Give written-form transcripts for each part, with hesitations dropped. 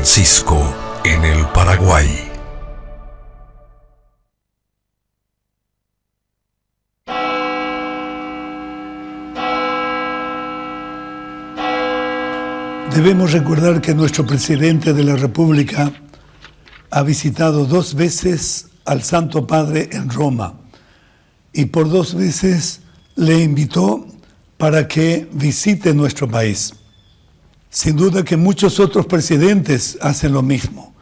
Francisco, en el Paraguay. Debemos recordar que nuestro presidente de la República ha visitado 2 veces al Santo Padre en Roma y por 2 veces le invitó para que visite nuestro país. Sin duda que muchos otros presidentes hacen lo mismo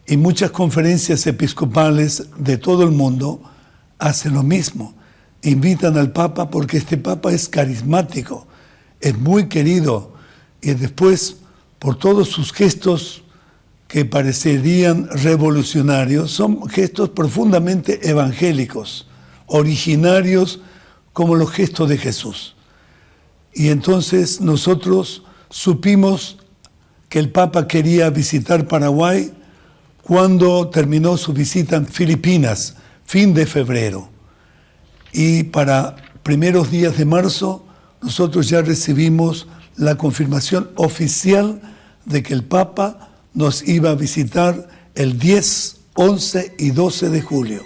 y muchas conferencias episcopales de todo el mundo hacen lo mismo. Invitan al Papa porque este Papa es carismático, es muy querido y después por todos sus gestos que parecerían revolucionarios, son gestos profundamente evangélicos, originarios como los gestos de Jesús. Y entonces nosotros supimos que el Papa quería visitar Paraguay cuando terminó su visita en Filipinas, fin de febrero. Y para primeros días de marzo, nosotros ya recibimos la confirmación oficial de que el Papa nos iba a visitar el 10, 11 y 12 de julio.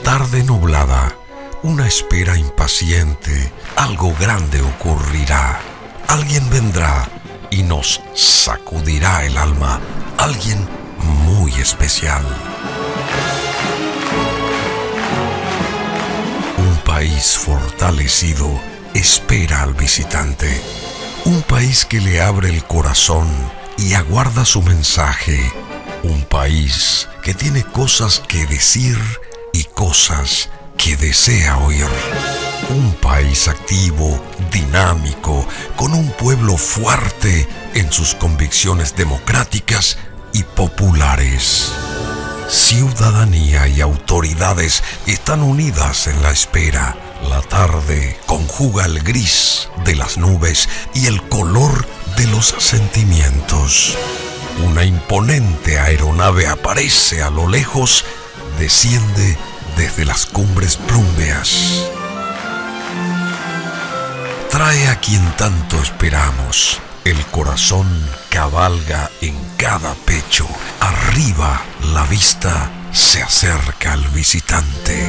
Tarde nublada, una espera impaciente, algo grande ocurrirá. Alguien vendrá y nos sacudirá el alma, alguien muy especial. Un país fortalecido espera al visitante, un país que le abre el corazón y aguarda su mensaje, un país que tiene cosas que decir y cosas que desea oír. Un país activo, dinámico, con un pueblo fuerte en sus convicciones democráticas y populares. Ciudadanía y autoridades están unidas en la espera. La tarde conjuga el gris de las nubes y el color de los sentimientos. Una imponente aeronave aparece a lo lejos, desciende desde las cumbres plúmbeas. Trae a quien tanto esperamos. El corazón cabalga en cada pecho. Arriba la vista se acerca al visitante.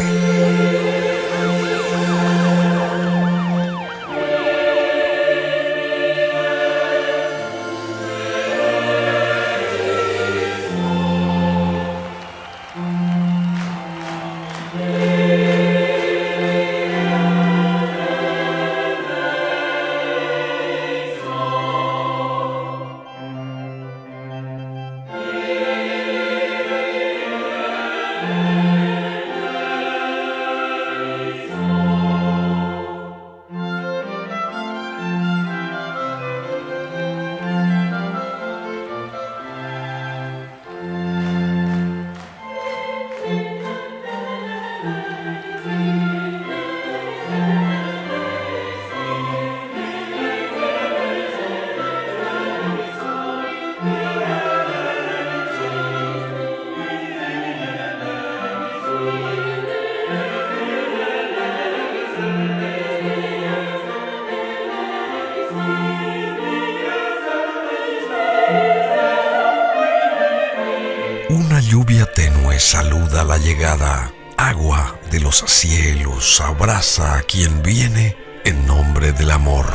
Una lluvia tenue saluda la llegada. Agua de los cielos abraza a quien viene en nombre del amor.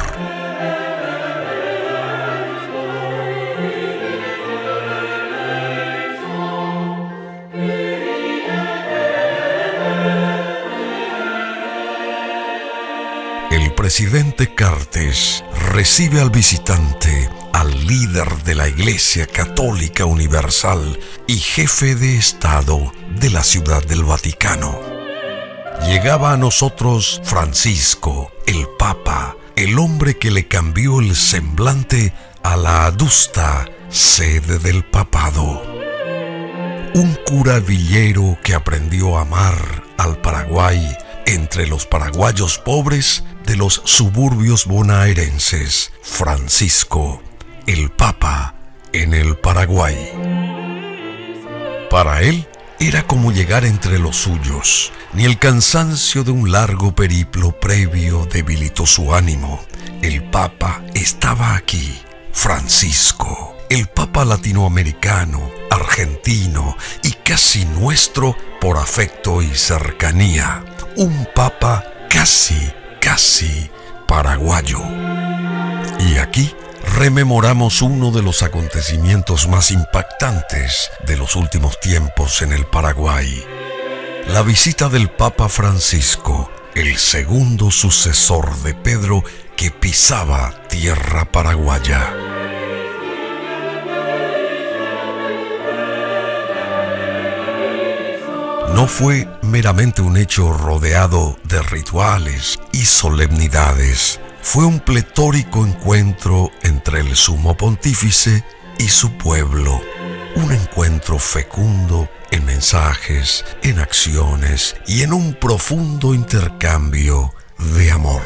El presidente Cartes recibe al visitante, al líder de la Iglesia Católica Universal y jefe de Estado de la Ciudad del Vaticano. Llegaba a nosotros Francisco, el Papa, el hombre que le cambió el semblante a la adusta sede del papado. Un cura villero que aprendió a amar al Paraguay entre los paraguayos pobres de los suburbios bonaerenses. Francisco, el Papa en el Paraguay. Para él era como llegar entre los suyos. Ni el cansancio de un largo periplo previo debilitó su ánimo. El Papa estaba aquí. Francisco, el Papa latinoamericano, argentino y casi nuestro por afecto y cercanía. Un Papa casi paraguayo. Y aquí rememoramos uno de los acontecimientos más impactantes de los últimos tiempos en el Paraguay. La visita del Papa Francisco, el segundo sucesor de Pedro que pisaba tierra paraguaya. No fue meramente un hecho rodeado de rituales y solemnidades. Fue un pletórico encuentro entre el sumo pontífice y su pueblo. Un encuentro fecundo en mensajes, en acciones y en un profundo intercambio de amor.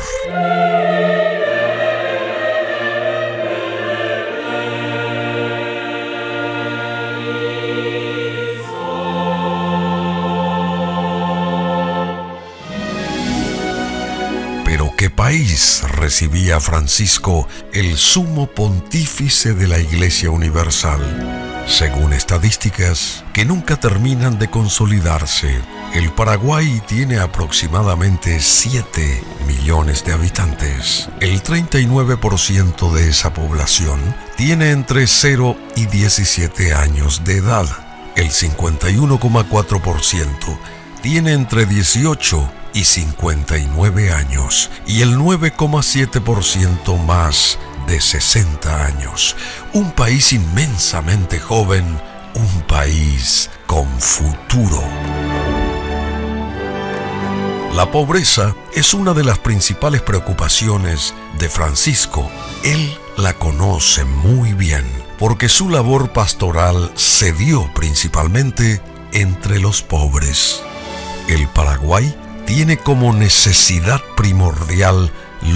¿Qué país recibía a Francisco, el sumo pontífice de la Iglesia Universal? Según estadísticas que nunca terminan de consolidarse, el Paraguay tiene aproximadamente 7 millones de habitantes. El 39% de esa población tiene entre 0 y 17 años de edad. El 51,4% tiene entre 18 y 59 años y el 9,7% más de 60 años. Un país inmensamente joven, un país con futuro. La pobreza es una de las principales preocupaciones de Francisco. Él la conoce muy bien porque su labor pastoral se dio principalmente entre los pobres. El Paraguay tiene como necesidad primordial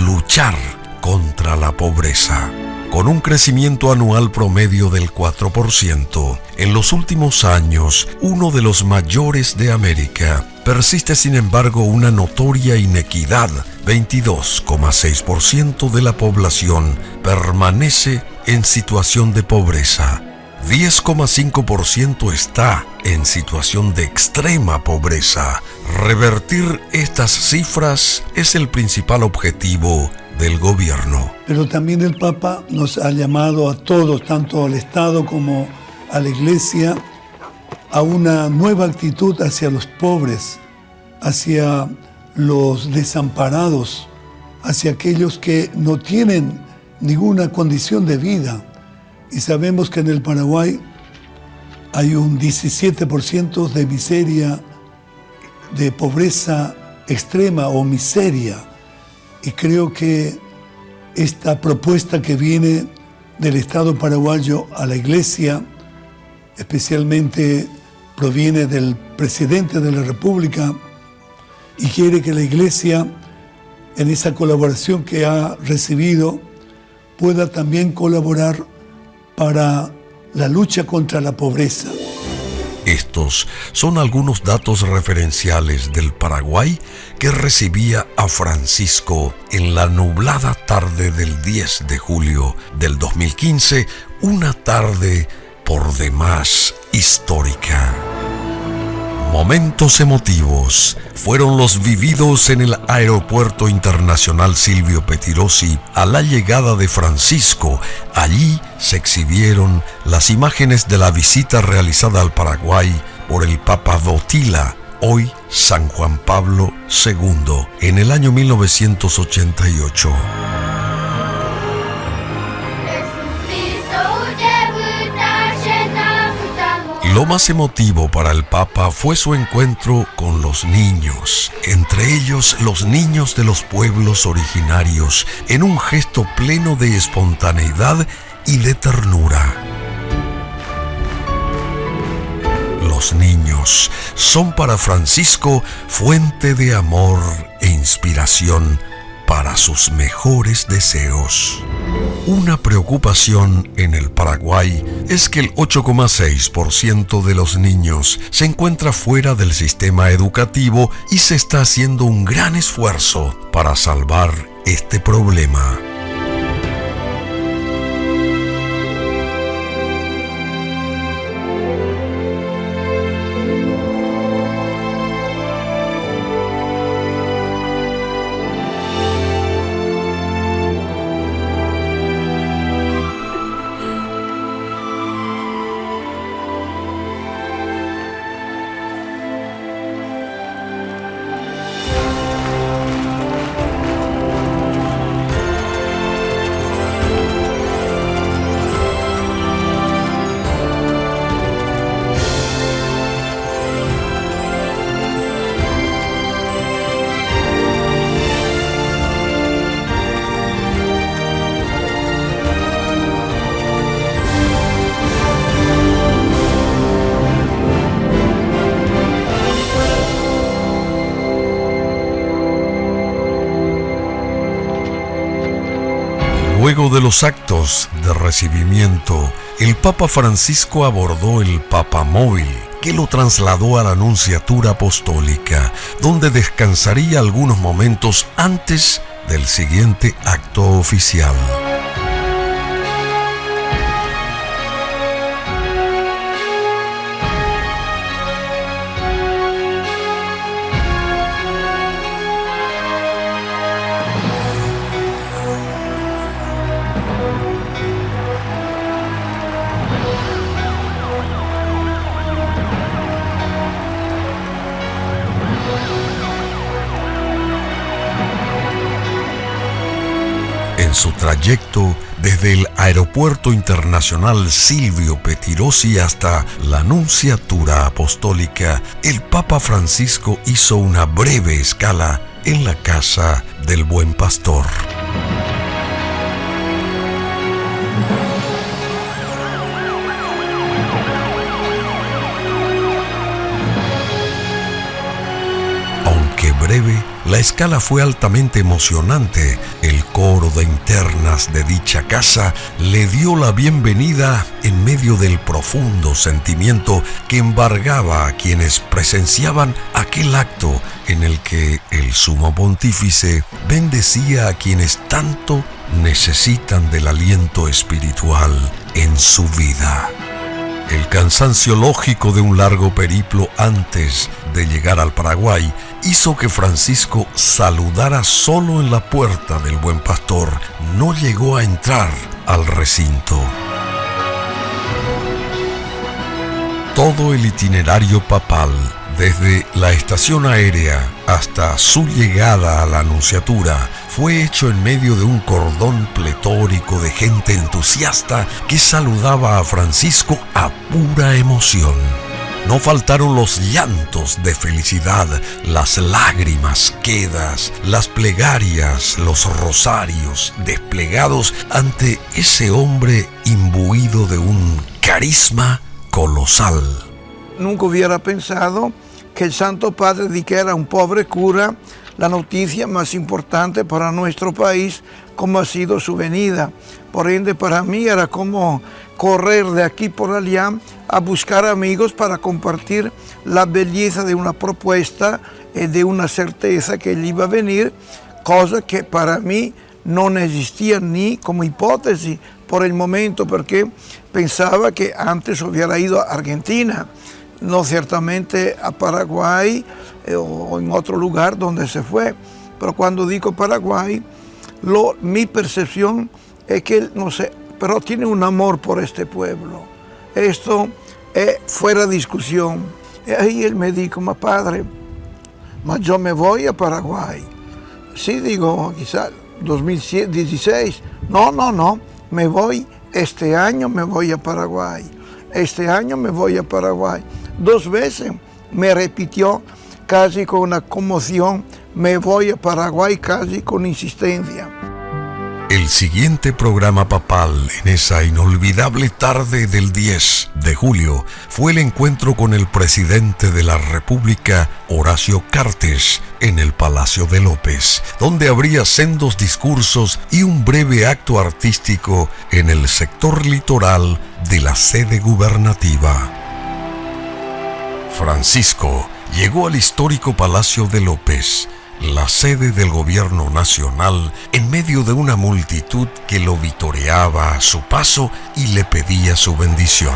luchar contra la pobreza. Con un crecimiento anual promedio del 4%, en los últimos años, uno de los mayores de América, persiste sin embargo una notoria inequidad. 22,6% de la población permanece en situación de pobreza. 10,5% está en situación de extrema pobreza. Revertir estas cifras es el principal objetivo del gobierno. Pero también el Papa nos ha llamado a todos, tanto al Estado como a la Iglesia, a una nueva actitud hacia los pobres, hacia los desamparados, hacia aquellos que no tienen ninguna condición de vida. Y sabemos que en el Paraguay hay un 17% de miseria, de pobreza extrema o miseria. Y creo que esta propuesta que viene del Estado paraguayo a la Iglesia, especialmente proviene del presidente de la República, y quiere que la Iglesia, en esa colaboración que ha recibido, pueda también colaborar para la lucha contra la pobreza. Estos son algunos datos referenciales del Paraguay que recibía a Francisco en la nublada tarde del 10 de julio del 2015, una tarde por demás histórica. Momentos emotivos fueron los vividos en el Aeropuerto Internacional Silvio Pettirossi a la llegada de Francisco. Allí se exhibieron las imágenes de la visita realizada al Paraguay por el Papa Wojtyła Hoy, San Juan Pablo II, en el año 1988. Lo más emotivo para el Papa fue su encuentro con los niños, entre ellos los niños de los pueblos originarios, en un gesto pleno de espontaneidad y de ternura. Los niños son para Francisco fuente de amor e inspiración para sus mejores deseos. Una preocupación en el Paraguay es que el 8,6% de los niños se encuentra fuera del sistema educativo y se está haciendo un gran esfuerzo para salvar este problema. Luego de los actos de recibimiento, el Papa Francisco abordó el papamóvil, que lo trasladó a la Nunciatura Apostólica, donde descansaría algunos momentos antes del siguiente acto oficial. En su trayecto desde el Aeropuerto Internacional Silvio Pettirossi hasta la Nunciatura Apostólica, el Papa Francisco hizo una breve escala en la casa del Buen Pastor. Aunque breve, la escala fue altamente emocionante. El coro de internas de dicha casa le dio la bienvenida en medio del profundo sentimiento que embargaba a quienes presenciaban aquel acto en el que el Sumo Pontífice bendecía a quienes tanto necesitan del aliento espiritual en su vida. El cansancio lógico de un largo periplo antes de llegar al Paraguay hizo que Francisco saludara solo en la puerta del Buen Pastor. No llegó a entrar al recinto. Todo el itinerario papal, desde la estación aérea hasta su llegada a la Nunciatura, fue hecho en medio de un cordón pletórico de gente entusiasta que saludaba a Francisco a pura emoción. No faltaron los llantos de felicidad, las lágrimas quedas, las plegarias, los rosarios desplegados ante ese hombre imbuido de un carisma colosal. Nunca hubiera pensado que el Santo Padre dijera a un pobre cura la noticia más importante para nuestro país, como ha sido su venida. Por ende, para mí era como correr de aquí por allá a buscar amigos para compartir la belleza de una propuesta y de una certeza que él iba a venir, cosa que para mí no existía ni como hipótesis por el momento, porque pensaba que antes hubiera ido a Argentina, no ciertamente a Paraguay o en otro lugar donde se fue. Pero cuando digo Paraguay, mi percepción es que él, no sé, pero tiene un amor por este pueblo. Esto es fuera de discusión. Y ahí él me dijo, ma padre, ma yo me voy a Paraguay. Sí, digo, quizás 2016. No, me voy, este año me voy a Paraguay. Este año me voy a Paraguay. 2 veces me repitió casi con una conmoción, me voy a Paraguay casi con insistencia. El siguiente programa papal en esa inolvidable tarde del 10 de julio fue el encuentro con el presidente de la República, Horacio Cartes, en el Palacio de López, donde habría sendos discursos y un breve acto artístico en el sector litoral de la sede gubernativa. Francisco llegó al histórico Palacio de López, la sede del gobierno nacional, en medio de una multitud que lo vitoreaba a su paso y le pedía su bendición.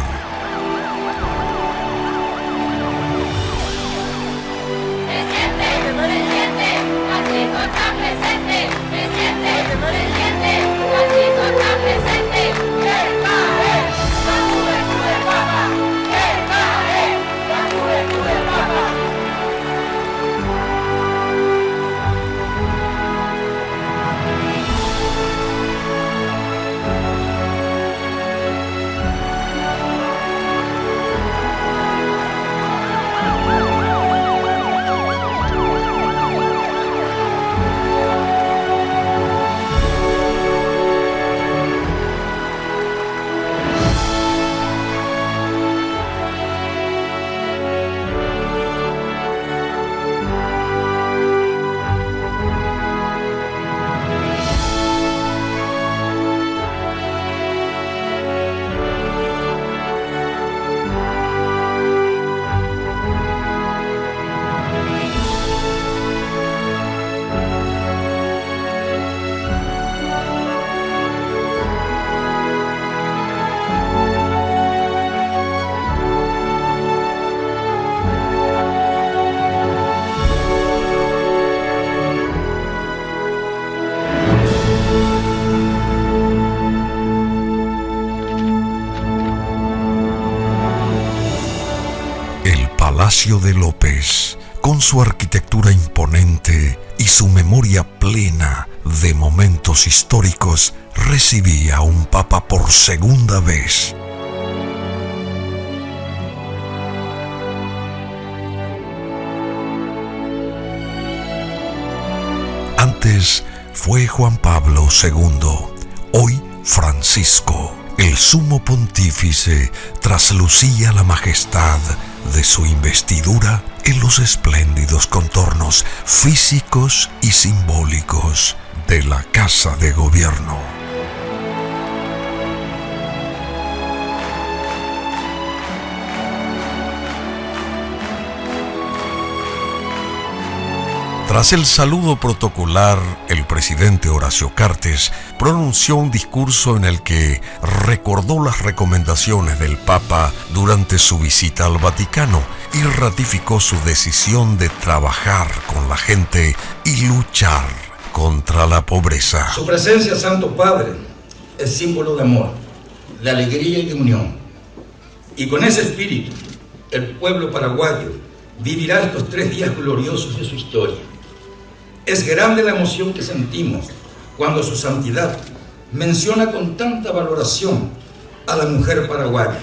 Palacio de López, con su arquitectura imponente y su memoria plena de momentos históricos, recibía a un papa por segunda vez. Antes fue Juan Pablo II, hoy Francisco, el sumo pontífice, traslucía la majestad de su investidura en los espléndidos contornos físicos y simbólicos de la Casa de Gobierno. Tras el saludo protocolar, el presidente Horacio Cartes pronunció un discurso en el que recordó las recomendaciones del Papa durante su visita al Vaticano y ratificó su decisión de trabajar con la gente y luchar contra la pobreza. Su presencia, Santo Padre, es símbolo de amor, de alegría y de unión. Y con ese espíritu, el pueblo paraguayo vivirá estos 3 días gloriosos de su historia. Es grande la emoción que sentimos cuando su santidad menciona con tanta valoración a la mujer paraguaya.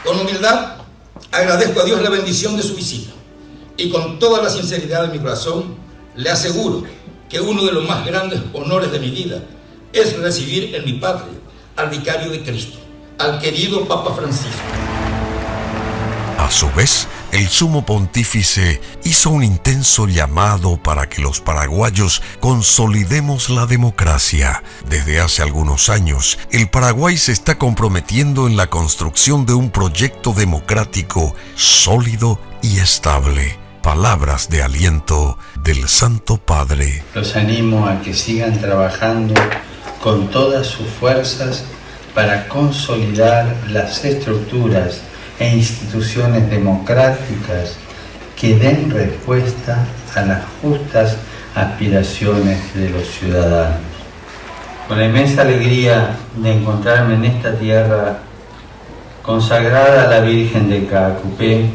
Con humildad agradezco a Dios la bendición de su visita y con toda la sinceridad de mi corazón le aseguro que uno de los más grandes honores de mi vida es recibir en mi patria al vicario de Cristo, al querido Papa Francisco. A su vez, el sumo pontífice hizo un intenso llamado para que los paraguayos consolidemos la democracia. Desde hace algunos años, el Paraguay se está comprometiendo en la construcción de un proyecto democrático sólido y estable. Palabras de aliento del Santo Padre. Los animo a que sigan trabajando con todas sus fuerzas para consolidar las estructuras e instituciones democráticas que den respuesta a las justas aspiraciones de los ciudadanos. Con la inmensa alegría de encontrarme en esta tierra consagrada a la Virgen de Caacupé,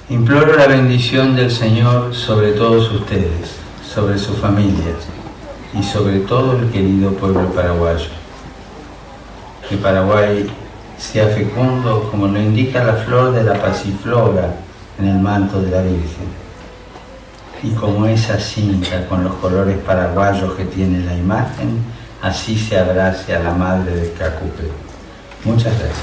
imploro la bendición del Señor sobre todos ustedes, sobre sus familias y sobre todo el querido pueblo paraguayo. Que Paraguay sea fecundo como lo indica la flor de la pasiflora en el manto de la Virgen. Y como esa cinta con los colores paraguayos que tiene la imagen, así se abrace a la Madre de Caacupé. Muchas gracias.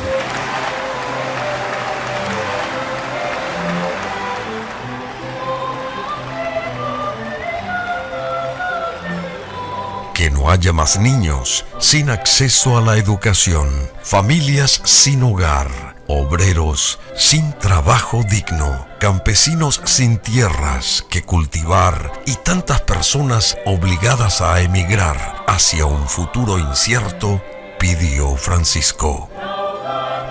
Que no haya más niños sin acceso a la educación, familias sin hogar, obreros sin trabajo digno, campesinos sin tierras que cultivar y tantas personas obligadas a emigrar hacia un futuro incierto, pidió Francisco.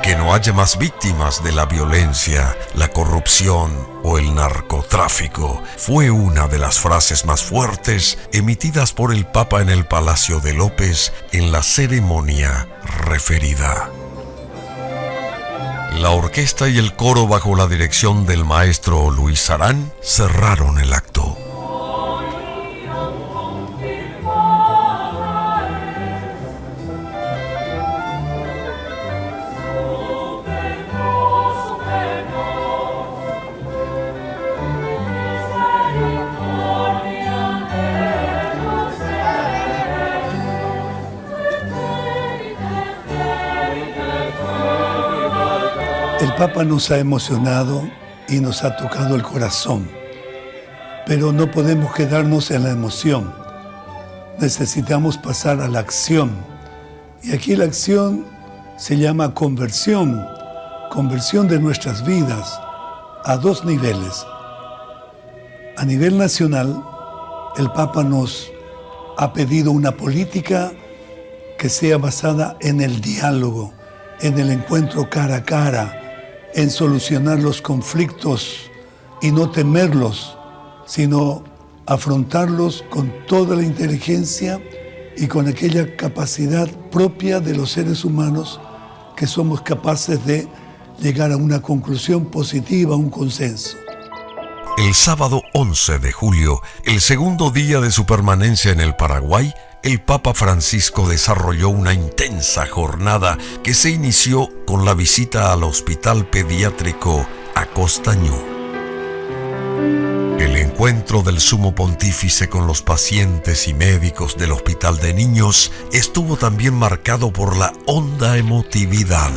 Que no haya más víctimas de la violencia, la corrupción o el narcotráfico fue una de las frases más fuertes emitidas por el Papa en el Palacio de López en la ceremonia referida. La orquesta y el coro bajo la dirección del maestro Luis Arán cerraron el acto. El Papa nos ha emocionado y nos ha tocado el corazón, pero no podemos quedarnos en la emoción. Necesitamos pasar a la acción. Y aquí la acción se llama conversión, conversión de nuestras vidas a dos niveles. A nivel nacional, el Papa nos ha pedido una política que sea basada en el diálogo, en el encuentro cara a cara, en solucionar los conflictos y no temerlos, sino afrontarlos con toda la inteligencia y con aquella capacidad propia de los seres humanos que somos capaces de llegar a una conclusión positiva, a un consenso. El sábado 11 de julio, el segundo día de su permanencia en el Paraguay, el Papa Francisco desarrolló una intensa jornada que se inició con la visita al Hospital Pediátrico Acostañú. El encuentro del Sumo Pontífice con los pacientes y médicos del Hospital de Niños estuvo también marcado por la honda emotividad.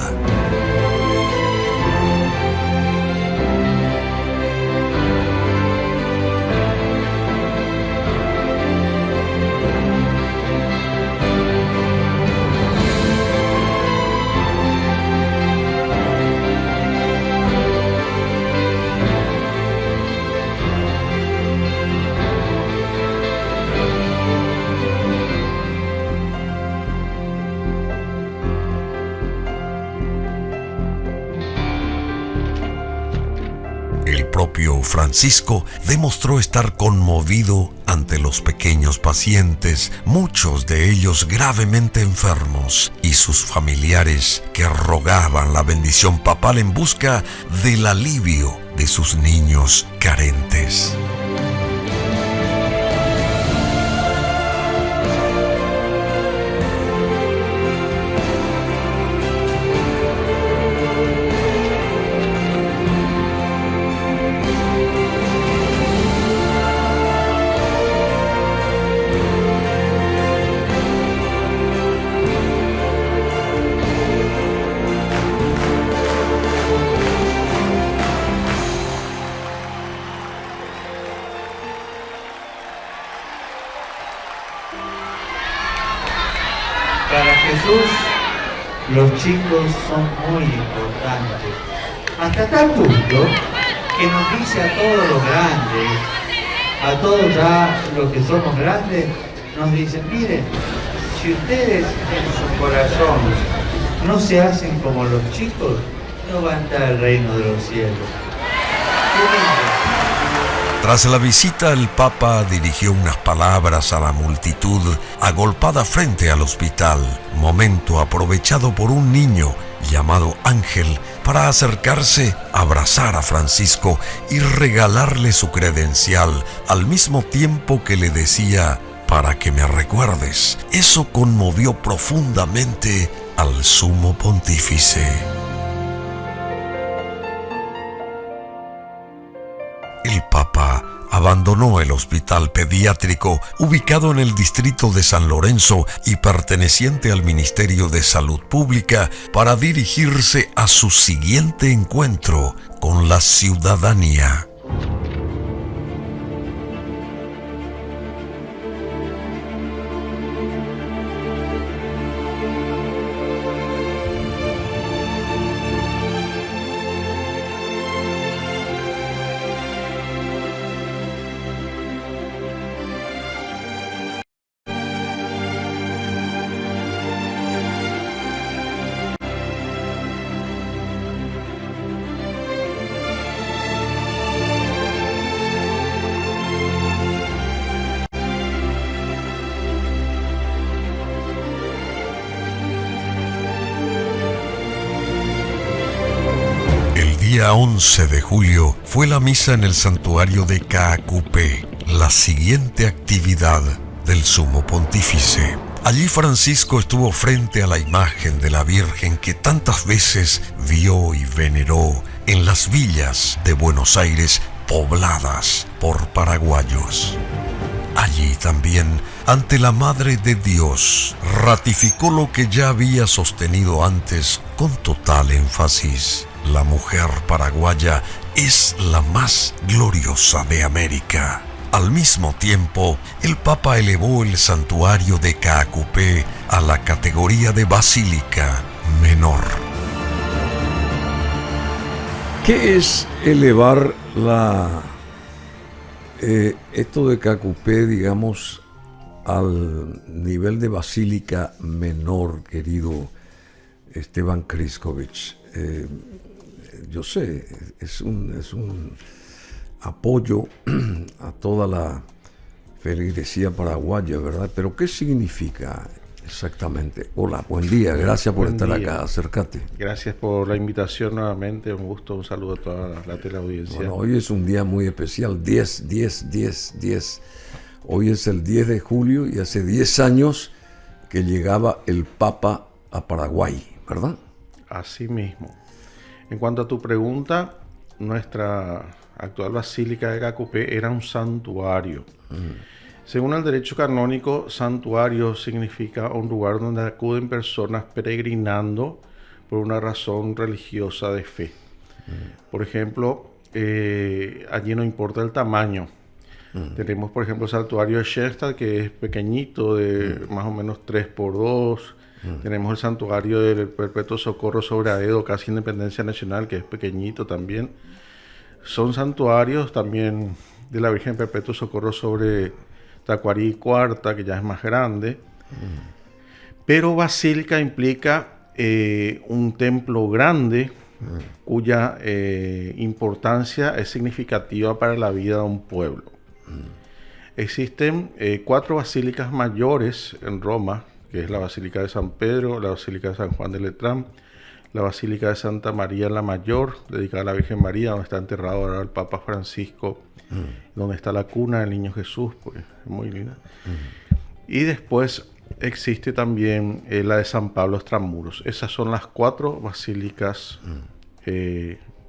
El propio Francisco demostró estar conmovido ante los pequeños pacientes, muchos de ellos gravemente enfermos, y sus familiares que rogaban la bendición papal en busca del alivio de sus niños carentes. Para Jesús, los chicos son muy importantes, hasta tal punto que nos dice a todos los grandes, a todos ya los que somos grandes, nos dicen, miren, si ustedes en su corazón no se hacen como los chicos, no va a entrar al reino de los cielos. ¡Qué lindo! Tras la visita, el Papa dirigió unas palabras a la multitud agolpada frente al hospital, momento aprovechado por un niño llamado Ángel para acercarse, abrazar a Francisco y regalarle su credencial, al mismo tiempo que le decía: para que me recuerdes. Eso conmovió profundamente al sumo pontífice. El Papa abandonó el hospital pediátrico ubicado en el distrito de San Lorenzo y perteneciente al Ministerio de Salud Pública para dirigirse a su siguiente encuentro con la ciudadanía. El día 11 de julio fue la misa en el santuario de Caacupé, la siguiente actividad del sumo pontífice. Allí Francisco estuvo frente a la imagen de la Virgen que tantas veces vio y veneró en las villas de Buenos Aires pobladas por paraguayos. Allí también, ante la Madre de Dios, ratificó lo que ya había sostenido antes con total énfasis: la mujer paraguaya es la más gloriosa de América. Al mismo tiempo, el Papa elevó el santuario de Caacupé a la categoría de basílica menor. ¿Qué es elevar esto de Caacupé, digamos, al nivel de basílica menor, querido Esteban Kryskovic? Yo sé, es un apoyo a toda la feligresía paraguaya, ¿verdad? Pero ¿qué significa exactamente? Hola, buen día, gracias por estar acá, acércate. Gracias por la invitación nuevamente, un gusto, un saludo a toda la teleaudiencia. Bueno, hoy es un día muy especial, 10. Hoy es el 10 de julio y hace 10 años que llegaba el Papa a Paraguay, ¿verdad? Así mismo. En cuanto a tu pregunta, nuestra actual basílica de Caacupé era un santuario. Según el derecho canónico, santuario significa un lugar donde acuden personas peregrinando por una razón religiosa de fe. Por ejemplo, allí no importa el tamaño. Tenemos, por ejemplo, el santuario de Schoenstatt, que es pequeñito, de más o menos 3x2. Tenemos el santuario del Perpetuo Socorro sobre Aedo, casi Independencia Nacional, que es pequeñito también. Son santuarios también de la Virgen Perpetuo Socorro sobre Tacuarí Cuarta, que ya es más grande. Pero basílica implica un templo grande cuya importancia es significativa para la vida de un pueblo. Existen 4 basílicas mayores en Roma, que es la Basílica de San Pedro, la Basílica de San Juan de Letrán, la Basílica de Santa María la Mayor, dedicada a la Virgen María, donde está enterrado ahora el Papa Francisco, donde está la cuna del Niño Jesús, pues es muy linda. Y después existe también la de San Pablo Extramuros. Esas son las 4 basílicas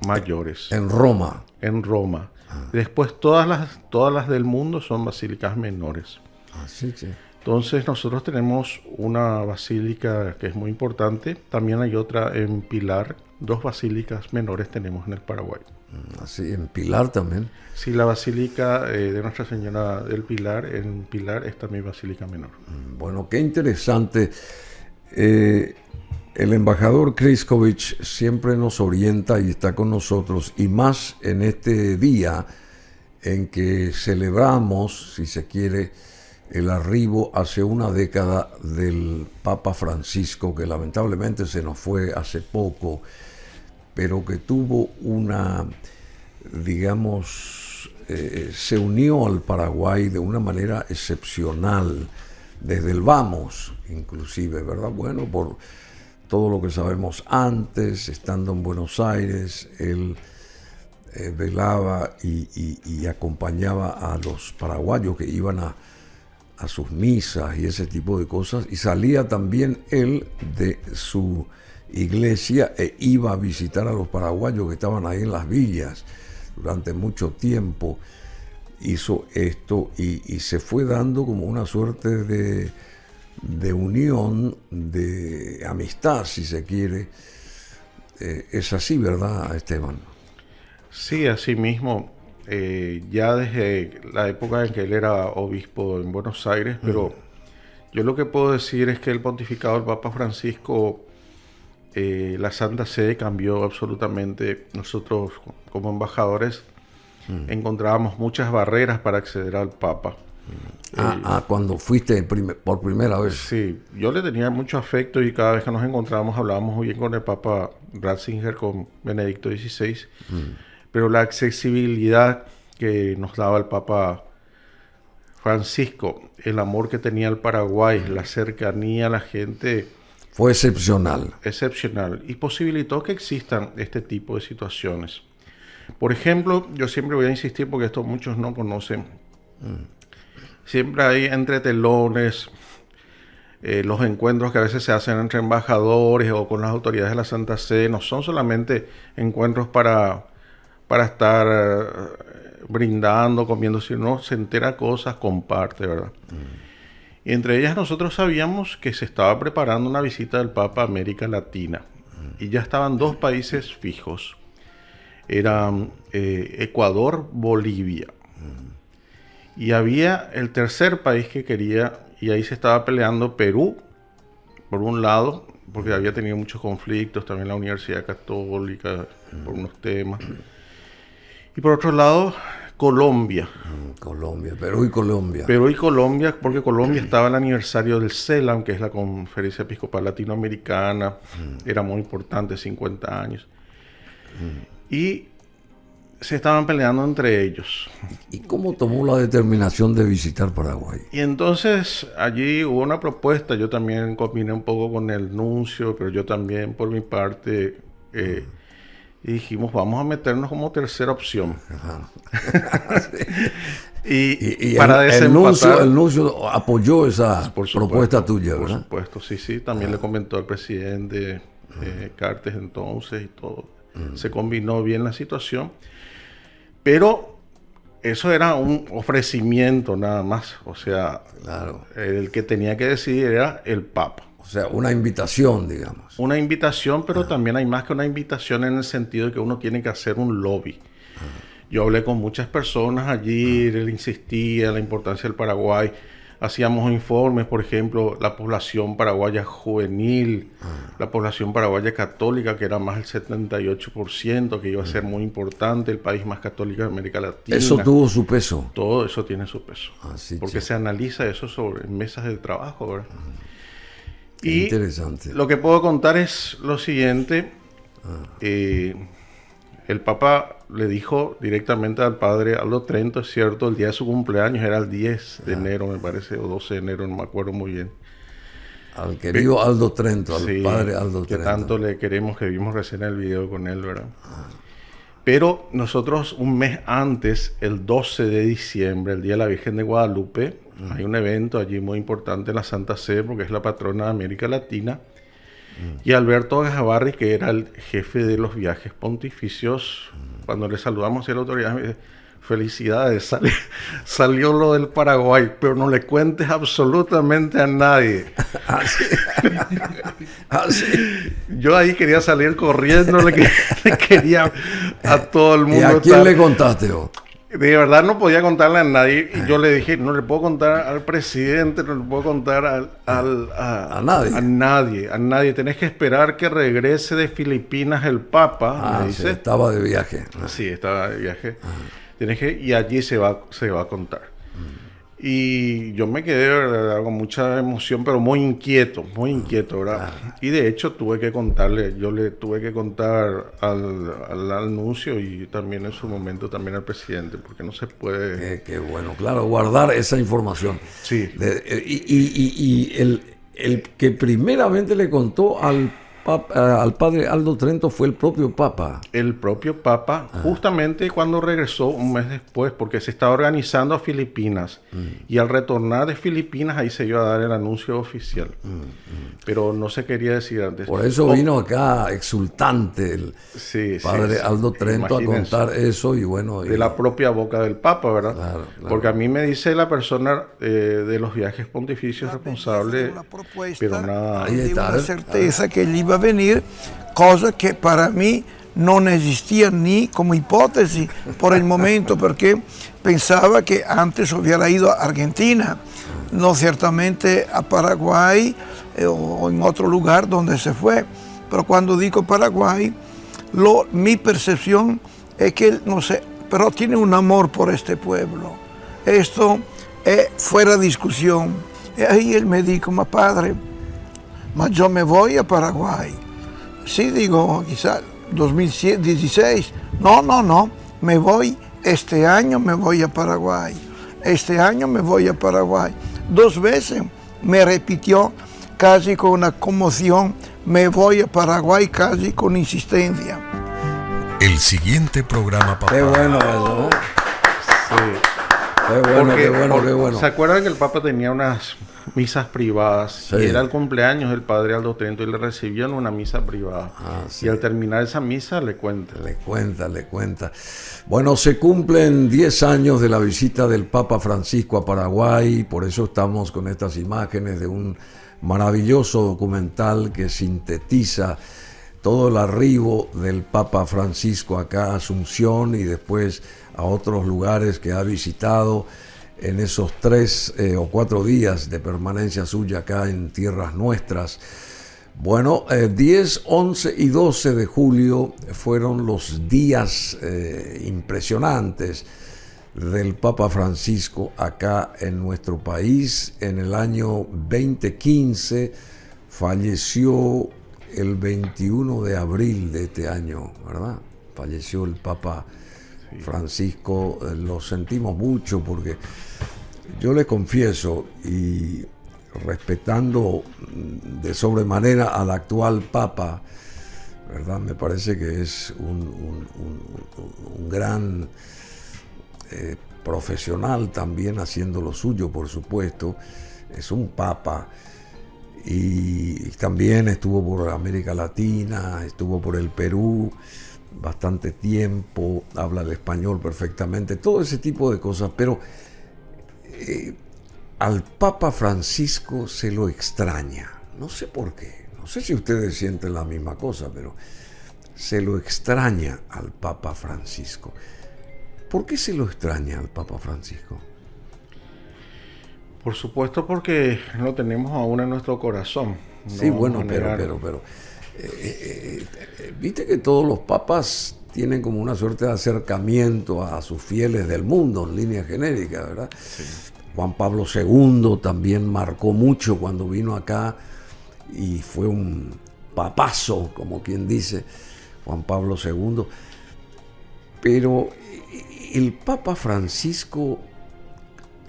mayores. En Roma. En Roma. Después todas las del mundo son basílicas menores. Así que... Entonces nosotros tenemos una basílica que es muy importante. También hay otra en Pilar. 2 basílicas menores tenemos en el Paraguay. Así, en Pilar también. Sí, la basílica de Nuestra Señora del Pilar, en Pilar es también basílica menor. Bueno, qué interesante. El embajador Kryskovic siempre nos orienta y está con nosotros, y más en este día en que celebramos, si se quiere, el arribo hace una década del Papa Francisco, que lamentablemente se nos fue hace poco, pero que tuvo una, digamos, se unió al Paraguay de una manera excepcional, desde el vamos, inclusive, ¿verdad? Bueno, por todo lo que sabemos antes, estando en Buenos Aires, él velaba y acompañaba a los paraguayos que iban a sus misas y ese tipo de cosas, y salía también él de su iglesia e iba a visitar a los paraguayos que estaban ahí en las villas. Durante mucho tiempo hizo esto y se fue dando como una suerte de unión, de amistad, si se quiere. Es así, ¿verdad, Esteban? Sí, así mismo. Ya desde la época en que él era obispo en Buenos Aires, pero yo lo que puedo decir es que el pontificado del Papa Francisco, la Santa Sede cambió absolutamente. Nosotros como embajadores encontrábamos muchas barreras para acceder al Papa. Cuando fuiste por primera vez. Sí, yo le tenía mucho afecto y cada vez que nos encontrábamos hablábamos muy bien con el Papa Ratzinger, con Benedicto XVI. Pero la accesibilidad que nos daba el Papa Francisco, el amor que tenía el Paraguay, la cercanía a la gente, fue excepcional. Excepcional. Y posibilitó que existan este tipo de situaciones. Por ejemplo, yo siempre voy a insistir, porque esto muchos no conocen. Siempre hay entre telones los encuentros que a veces se hacen entre embajadores o con las autoridades de la Santa Sede. No son solamente encuentros para estar brindando, comiendo, sino se entera cosas, comparte, ¿verdad? Y entre ellas nosotros sabíamos que se estaba preparando una visita del Papa a América Latina. Y ya estaban 2 países fijos. Eran Ecuador, Bolivia. Y había el tercer país que quería, y ahí se estaba peleando Perú, por un lado, porque había tenido muchos conflictos, también la Universidad Católica, por unos temas. Y por otro lado, Colombia. Perú y Colombia. Perú y Colombia, porque Colombia estaba el aniversario del CELAM, que es la Conferencia Episcopal Latinoamericana. Era muy importante, 50 años. Y se estaban peleando entre ellos. ¿Y cómo tomó la determinación de visitar Paraguay? Y entonces allí hubo una propuesta. Yo también combiné un poco con el nuncio, pero yo también por mi parte... y dijimos, vamos a meternos como tercera opción. y para desempatar... El nuncio apoyó esa propuesta tuya, ¿verdad? Por supuesto, sí. También le comentó al presidente Cartes entonces y todo. Se combinó bien la situación. Pero eso era un ofrecimiento nada más. O sea, claro, el que tenía que decidir era el Papa. O sea, una invitación, digamos. Una invitación, pero también hay más que una invitación en el sentido de que uno tiene que hacer un lobby. Yo hablé con muchas personas allí, él insistía en la importancia del Paraguay. Hacíamos informes, por ejemplo, la población paraguaya juvenil, la población paraguaya católica, que era más del 78%, que iba a ser muy importante, el país más católico de América Latina. ¿Eso tuvo su peso? Todo eso tiene su peso. Porque sí. se analiza eso sobre mesas de trabajo, ¿verdad? Y interesante. Lo que puedo contar es lo siguiente. El Papa le dijo directamente al padre Aldo Trento, es cierto, el día de su cumpleaños era el 10 de enero, me parece, o 12 de enero, no me acuerdo muy bien. Al querido Aldo Trento, al padre Aldo Trento. Que tanto le queremos, que vimos recién el video con él, ¿verdad? Pero nosotros un mes antes, el 12 de diciembre, el Día de la Virgen de Guadalupe, hay un evento allí muy importante en la Santa Sede, porque es la patrona de América Latina. Y Alberto Gajavarri, que era el jefe de los viajes pontificios, cuando le saludamos a la autoridad, me dice, felicidades, salió lo del Paraguay, pero no le cuentes absolutamente a nadie. Yo ahí quería salir corriendo, le quería a todo el mundo. ¿Y a quién le contaste vos? De verdad no podía contarle a nadie. Y yo le dije, no le puedo contar al presidente, no le puedo contar a nadie. Tenés que esperar que regrese de Filipinas el Papa, me dice. Sí, estaba de viaje. Sí, estaba de viaje. Y allí se va a contar. Y yo me quedé, ¿verdad?, con mucha emoción, pero muy inquieto, ¿verdad? Y de hecho yo le tuve que contar al anuncio y también en su momento también al presidente, porque no se puede... Qué bueno, claro, guardar esa información. Sí. Y el que primeramente le contó al padre Aldo Trento fue el propio Papa. El propio Papa, justamente cuando regresó un mes después, porque se estaba organizando a Filipinas. Y al retornar de Filipinas, ahí se iba a dar el anuncio oficial. Pero no se quería decir antes. Por eso vino acá exultante el padre Aldo Trento a contar eso y bueno... De la propia boca del Papa, ¿verdad? Claro. Porque a mí me dice la persona de los viajes pontificios responsable, pero nada... Ahí está, una certeza que él iba a venir, cosa que para mí no existía ni como hipótesis por el momento, porque pensaba que antes hubiera ido a Argentina, no ciertamente a Paraguay o en otro lugar donde se fue. Pero cuando digo Paraguay, mi percepción es que él, no sé, pero tiene un amor por este pueblo. Esto es fuera de discusión. Y ahí él me dijo, ma padre, mas yo me voy a Paraguay. Sí, digo, quizás 2016. No, me voy, este año me voy a Paraguay. Este año me voy a Paraguay. 2 veces me repitió casi con una conmoción, me voy a Paraguay casi con insistencia. El siguiente programa, papá. Qué bueno eso, ¿eh? Sí. Qué bueno. ¿Se acuerdan que el Papa tenía unas misas privadas? Sí. Y era el cumpleaños del padre Aldo Trento y le recibió en una misa privada. Sí. Y al terminar esa misa le cuenta. Le cuenta. Bueno, se cumplen 10 años de la visita del Papa Francisco a Paraguay, por eso estamos con estas imágenes de un maravilloso documental que sintetiza todo el arribo del Papa Francisco acá a Asunción y después a otros lugares que ha visitado en esos 3 o 4 días de permanencia suya acá en tierras nuestras. Bueno, 10, 11 y 12 de julio fueron los días impresionantes del Papa Francisco acá en nuestro país. En el año 2015 falleció el 21 de abril de este año, ¿verdad? Falleció el Papa Francisco. Lo sentimos mucho porque yo le confieso, y respetando de sobremanera al actual Papa, ¿verdad? Me parece que es un gran profesional también haciendo lo suyo, por supuesto. Es un Papa y también estuvo por América Latina, estuvo por el Perú bastante tiempo, habla el español perfectamente, todo ese tipo de cosas, pero al Papa Francisco se lo extraña, no sé por qué, no sé si ustedes sienten la misma cosa, pero se lo extraña al Papa Francisco. ¿Por qué se lo extraña al Papa Francisco? Por supuesto porque lo tenemos aún en nuestro corazón. Sí, bueno, pero viste que todos los papas tienen como una suerte de acercamiento a sus fieles del mundo, en línea genérica, ¿verdad? Sí. Juan Pablo II también marcó mucho cuando vino acá y fue un papazo, como quien dice, Juan Pablo II. Pero el Papa Francisco,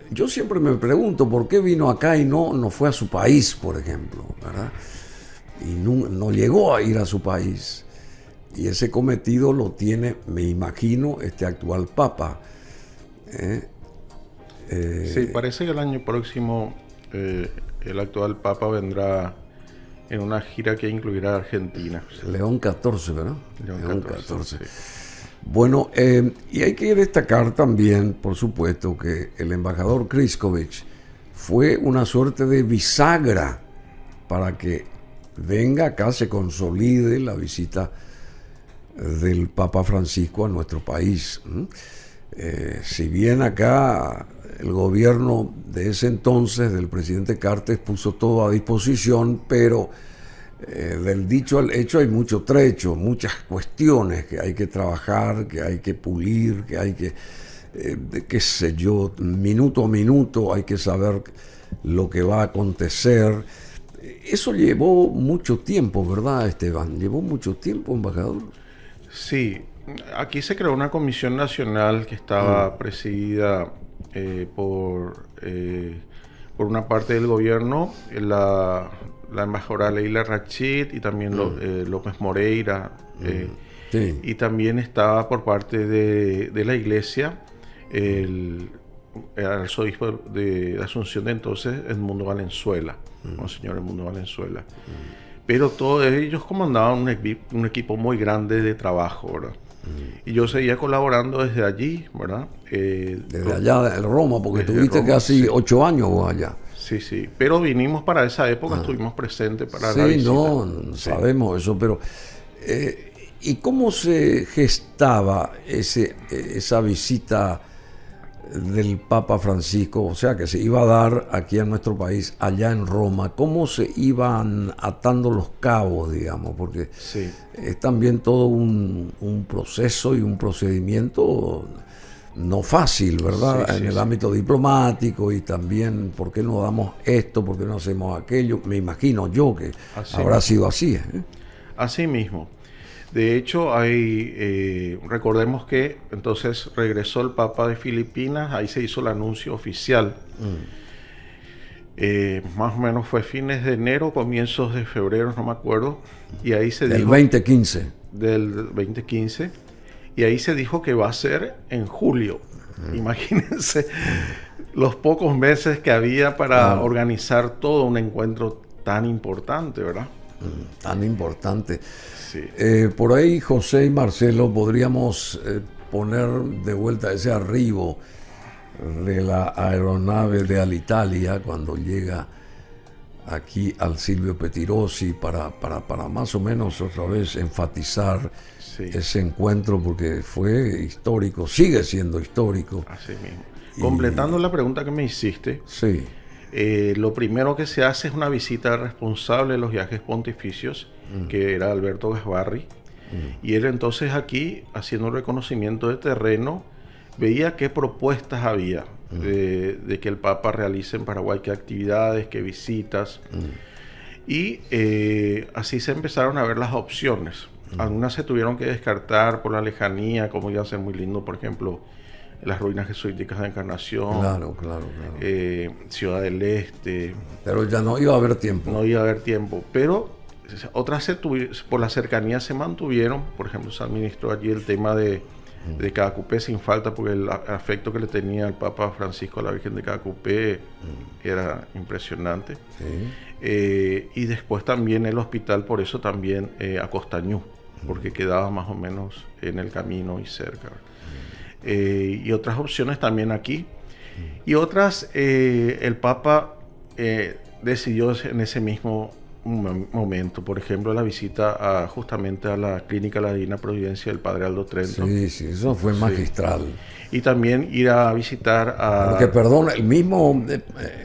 yo siempre me pregunto por qué vino acá y no fue a su país, por ejemplo, ¿verdad? Y no llegó a ir a su país. Y ese cometido lo tiene, me imagino, este actual Papa. Sí, parece que el año próximo el actual Papa vendrá en una gira que incluirá Argentina. León XIV, ¿verdad? León XIV. Sí. Bueno, y hay que destacar también, por supuesto, que el embajador Kriskovic fue una suerte de bisagra para que venga acá, se consolide la visita del Papa Francisco a nuestro país. Si bien acá el gobierno de ese entonces, del presidente Cartes, puso todo a disposición, pero del dicho al hecho hay mucho trecho, muchas cuestiones que hay que trabajar, que hay que pulir, que hay que qué sé yo, minuto a minuto hay que saber lo que va a acontecer. Eso llevó mucho tiempo, ¿verdad, Esteban? ¿Llevó mucho tiempo, embajador? Sí, aquí se creó una comisión nacional que estaba presidida por una parte del gobierno, la embajadora Leila Rachid y también López Moreira, Sí. y también estaba por parte de la iglesia el arzobispo de Asunción de entonces, Edmundo Valenzuela, Monseñor Edmundo Valenzuela. Pero todos ellos comandaban un equipo muy grande de trabajo, ¿verdad? Y yo seguía colaborando desde allí, ¿verdad? Desde allá de Roma, porque desde tuviste Roma, casi sí. 8 años vos allá. Sí, sí. Pero vinimos para esa época, estuvimos presentes para la Sí, visita. no, Sí. sabemos eso, pero ¿y cómo se gestaba esa visita del Papa Francisco? O sea, que se iba a dar aquí en nuestro país, allá en Roma. ¿Cómo se iban atando los cabos, digamos? Porque Sí. es también todo un proceso y un procedimiento no fácil, ¿verdad? Sí, sí, en el sí. ámbito diplomático y también, ¿por qué no damos esto? ¿Por qué no hacemos aquello? Me imagino yo que Así habrá mismo. sido así, ¿eh? Así mismo. De hecho, recordemos que entonces regresó el Papa de Filipinas, ahí se hizo el anuncio oficial. Más o menos fue fines de enero, comienzos de febrero, no me acuerdo. Y ahí se Del dijo... 2015. Del 2015. Y ahí se dijo que va a ser en julio. Imagínense los pocos meses que había para organizar todo un encuentro tan importante, ¿verdad? Tan importante. Sí. Por ahí, José y Marcelo, podríamos poner de vuelta ese arribo de la aeronave de Alitalia cuando llega aquí al Silvio Pettirossi para más o menos otra vez enfatizar Sí. ese encuentro, porque fue histórico, sigue siendo histórico. Así mismo. Completando la pregunta que me hiciste, Sí, lo primero que se hace es una visita al responsable de los viajes pontificios, que era Alberto Gasbarri, y él entonces aquí, haciendo un reconocimiento de terreno, veía qué propuestas había de que el Papa realice en Paraguay, qué actividades, qué visitas, y así se empezaron a ver las opciones. Algunas se tuvieron que descartar por la lejanía, como iba a ser muy lindo, por ejemplo, las ruinas jesuíticas de Encarnación, claro. Ciudad del Este. Pero ya no iba a haber tiempo. No iba a haber tiempo, pero otras por la cercanía se mantuvieron. Por ejemplo, se administró allí el tema de Caacupé sin falta, porque el afecto que le tenía el Papa Francisco a la Virgen de Caacupé era impresionante. Sí. Y después también el hospital, por eso también a Costañú, porque quedaba más o menos en el camino y cerca. Y otras opciones también aquí. Y otras, el Papa decidió en ese mismo momento, por ejemplo, la visita justamente a la Clínica La Divina Providencia del Padre Aldo Trento. Sí, eso fue magistral. Y también ir a visitar a... Porque, perdón, el mismo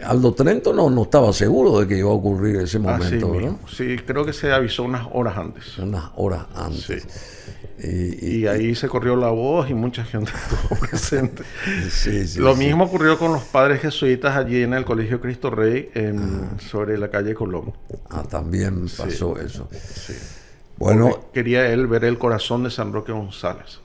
Aldo Trento no estaba seguro de que iba a ocurrir ese momento, Así ¿verdad? mismo. Sí, creo que se avisó unas horas antes. Unas horas antes. Sí. Y ahí se corrió la voz y mucha gente estuvo presente. Sí, Lo sí. mismo ocurrió con los padres jesuitas allí en el Colegio Cristo Rey, sobre la calle Colón. También pasó eso. Sí. Bueno, Porque quería él ver el corazón de San Roque González.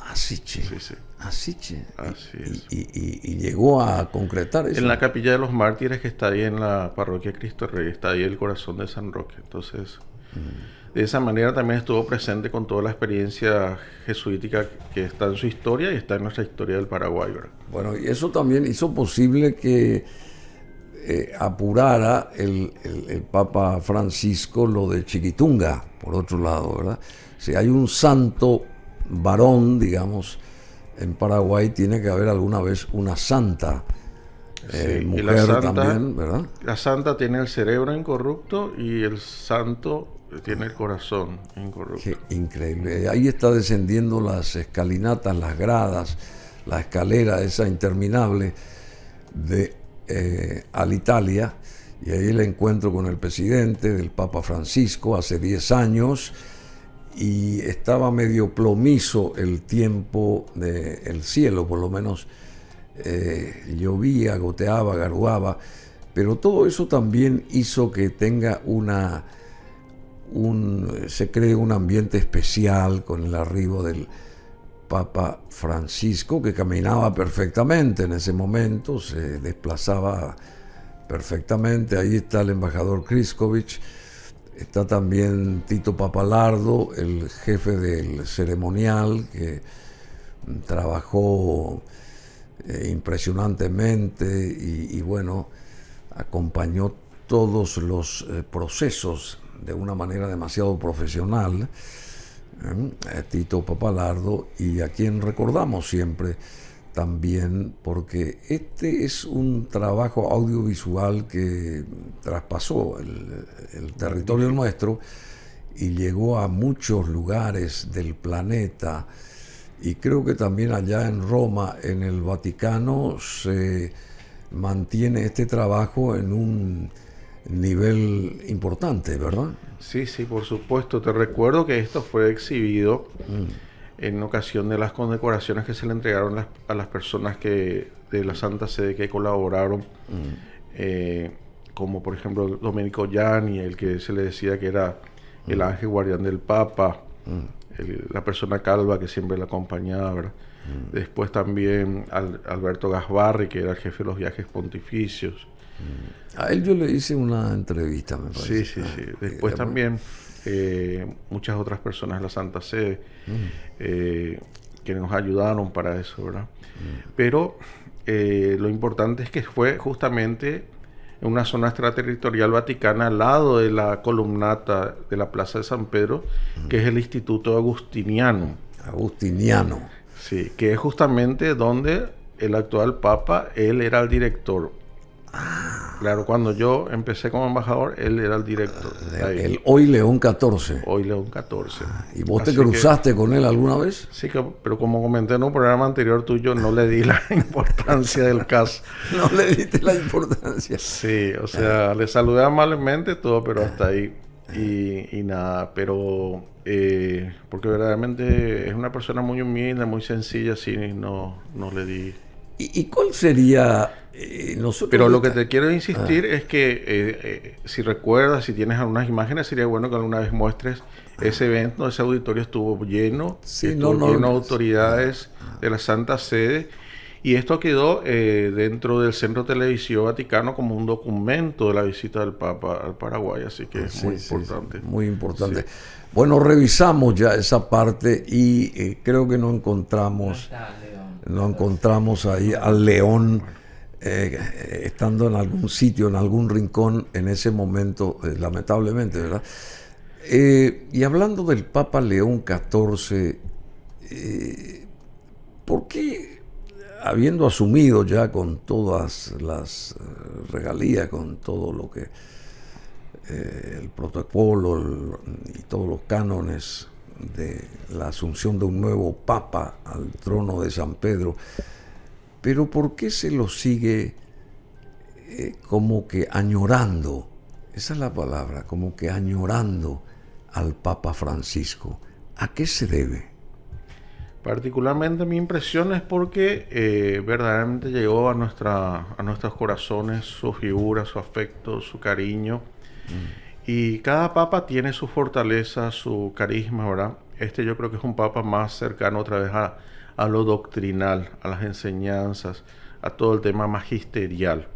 así, che. Sí. Así, che. Así es. Y llegó a concretar eso. En la capilla de los mártires, que está ahí en la parroquia Cristo Rey, está ahí el corazón de San Roque. Entonces, de esa manera también estuvo presente con toda la experiencia jesuítica que está en su historia y está en nuestra historia del Paraguay, ¿verdad? Bueno, y eso también hizo posible que apurara el Papa Francisco lo de Chiquitunga, por otro lado, ¿verdad? Si hay un santo varón, digamos, en Paraguay, tiene que haber alguna vez una santa Sí, y mujer la santa, también, ¿verdad? La santa tiene el cerebro incorrupto y el santo tiene el corazón incorrupto. Qué increíble. Ahí está descendiendo las escalinatas, las gradas, la escalera esa interminable de Alitalia, y ahí el encuentro con el presidente, del Papa Francisco, hace 10 años, y estaba medio plomizo el tiempo del cielo, por lo menos llovía, goteaba, garuaba, pero todo eso también hizo que tenga se cree un ambiente especial con el arribo del Papa Francisco, que caminaba perfectamente en ese momento, se desplazaba perfectamente. Ahí está el embajador Kricovich, está también Tito Papalardo, el jefe del ceremonial, que trabajó impresionantemente y bueno, acompañó todos los procesos de una manera demasiado profesional, Tito Papalardo, y a quien recordamos siempre también, porque este es un trabajo audiovisual que traspasó el territorio nuestro y llegó a muchos lugares del planeta, y creo que también allá en Roma, en el Vaticano, se mantiene este trabajo en un nivel importante, ¿verdad? Sí, sí, por supuesto. Te recuerdo que esto fue exhibido en ocasión de las condecoraciones que se le entregaron a las personas de la Santa Sede que colaboraron, como por ejemplo Domenico Gianni, el que se le decía que era el ángel guardián del Papa, la persona calva que siempre le acompañaba, ¿verdad? Después también Alberto Gasbarri, que era el jefe de los viajes pontificios. A él yo le hice una entrevista, me parece. Sí. Después también muchas otras personas de la Santa Sede que nos ayudaron para eso, ¿verdad? Pero lo importante es que fue justamente en una zona extraterritorial vaticana al lado de la columnata de la Plaza de San Pedro, que es el Instituto Agustiniano. Sí, que es justamente donde el actual Papa, él era el director. Claro, cuando yo empecé como embajador, él era el director. El hoy León XIV. Hoy León XIV. ¿Y vos te cruzaste con él alguna vez? Sí, pero como comenté en un programa anterior tuyo, no le di la importancia del caso. No le diste la importancia. Sí, o sea, le saludé amablemente todo, pero hasta ahí. Y nada, pero porque verdaderamente es una persona muy humilde, muy sencilla, así no le di. ¿Y cuál sería Pero lo que te quiero insistir es que si recuerdas, si tienes algunas imágenes, sería bueno que alguna vez muestres ese evento. Ese auditorio estuvo lleno, lleno de autoridades de la Santa Sede, y esto quedó dentro del Centro Televisivo Vaticano como un documento de la visita del Papa al Paraguay, así que es muy importante. Muy importante. Sí. Bueno, revisamos ya esa parte y creo que no encontramos ahí al león estando en algún sitio, en algún rincón en ese momento, lamentablemente, ¿verdad? Y hablando del Papa León XIV, ¿por qué, habiendo asumido ya con todas las regalías, con todo lo que el protocolo y todos los cánones de la asunción de un nuevo Papa al trono de San Pedro, pero ¿por qué se lo sigue como que añorando? Esa es la palabra, como que añorando al Papa Francisco. ¿A qué se debe? Particularmente mi impresión es porque verdaderamente llegó a nuestros corazones su figura, su afecto, su cariño. Y cada papa tiene su fortaleza, su carisma, ¿verdad? Yo creo que es un papa más cercano otra vez a lo doctrinal, a las enseñanzas, a todo el tema magisterial.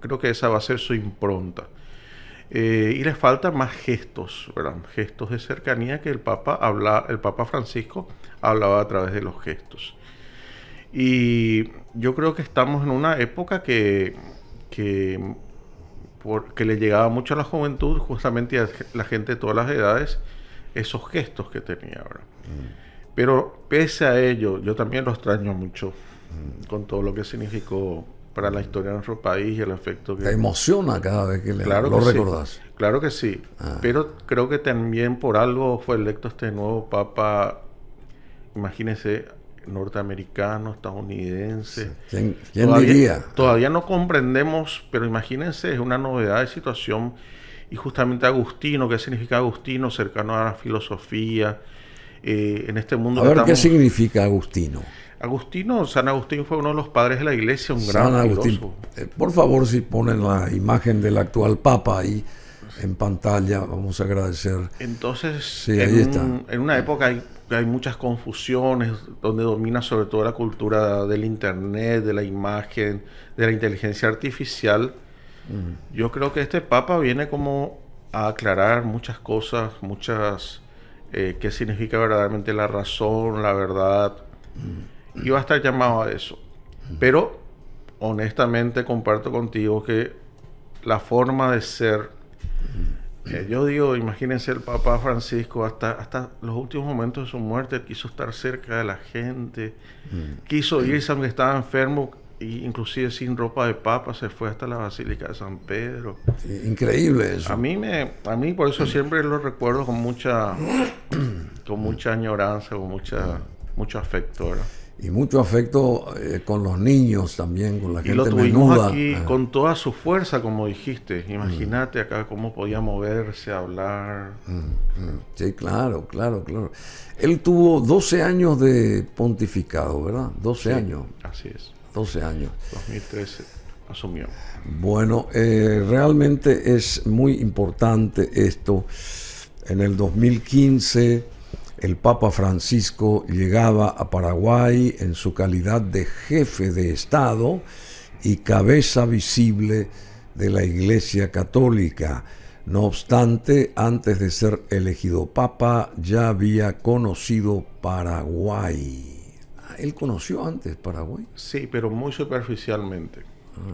Creo que esa va a ser su impronta. Y le faltan más gestos, ¿verdad? Gestos de cercanía que el Papa Francisco hablaba a través de los gestos. Y yo creo que estamos en una época que le llegaba mucho a la juventud, justamente a la gente de todas las edades, esos gestos que tenía, ¿verdad? Pero pese a ello, yo también lo extraño mucho, con todo lo que significó para la historia de nuestro país y el afecto que... ¿Te emociona cada vez que lo recordás? Sí, claro que sí, pero creo que también por algo fue electo este nuevo Papa, imagínense, norteamericano, estadounidense. ¿Quién diría? Todavía no comprendemos, pero imagínense, es una novedad de situación. y justamente Agustino, ¿qué significa Agustino? Cercano a la filosofía, en este mundo A que ver, ¿qué estamos... significa Agustino? San Agustín fue uno de los padres de la iglesia, un San gran Agustín. filósofo. Por favor, si ponen la imagen del actual Papa ahí en pantalla, vamos a agradecer. Entonces, Sí, ahí está. En una época hay muchas confusiones, donde domina sobre todo la cultura del internet, de la imagen, de la inteligencia artificial. Yo creo que este Papa viene como a aclarar muchas cosas, qué significa verdaderamente la razón, la verdad, y va a estar llamado a eso. Pero, honestamente, comparto contigo que la forma de ser, yo digo, imagínense el Papa Francisco, hasta los últimos momentos de su muerte, quiso estar cerca de la gente, quiso irse aunque estaba enfermo, y inclusive sin ropa de papa, se fue hasta la Basílica de San Pedro. Sí, increíble eso. A mí por eso siempre lo recuerdo con mucha añoranza, con mucho afecto, ¿verdad? Y mucho afecto con los niños también, con la Y gente lo tuvimos menuda. aquí con toda su fuerza, como dijiste. Imagínate acá cómo podía moverse, hablar. Sí, claro. Él tuvo 12 años de pontificado, ¿verdad? 12 años. Así es. 12 años. 2013 asumió. Bueno, realmente es muy importante esto. En el 2015, el Papa Francisco llegaba a Paraguay en su calidad de jefe de Estado y cabeza visible de la Iglesia Católica. No obstante, antes de ser elegido Papa, ya había conocido Paraguay. ¿Él conoció antes Paraguay? Sí, pero muy superficialmente.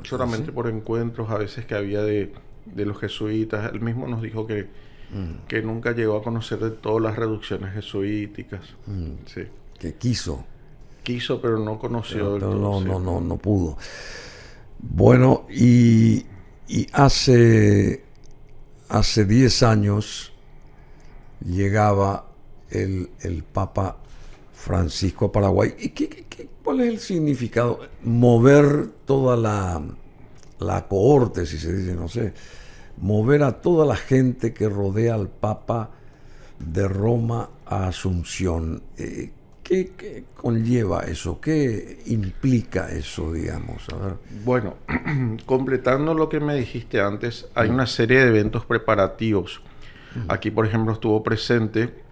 Solamente ¿sí? por encuentros a veces que había de los jesuitas. Él mismo nos dijo que nunca llegó a conocer de todas las reducciones jesuíticas. Sí. Que quiso. Quiso, pero no conoció. Pero del todo, no pudo. Bueno, y hace 10 años llegaba el Papa Francisco a Paraguay. ¿Y cuál es el significado? Mover toda la cohorte, si se dice, no sé, mover a toda la gente que rodea al Papa de Roma a Asunción. ¿Qué conlleva eso? ¿Qué implica eso, digamos? A ver. Bueno, completando lo que me dijiste antes, hay una serie de eventos preparativos. Aquí, por ejemplo, estuvo presente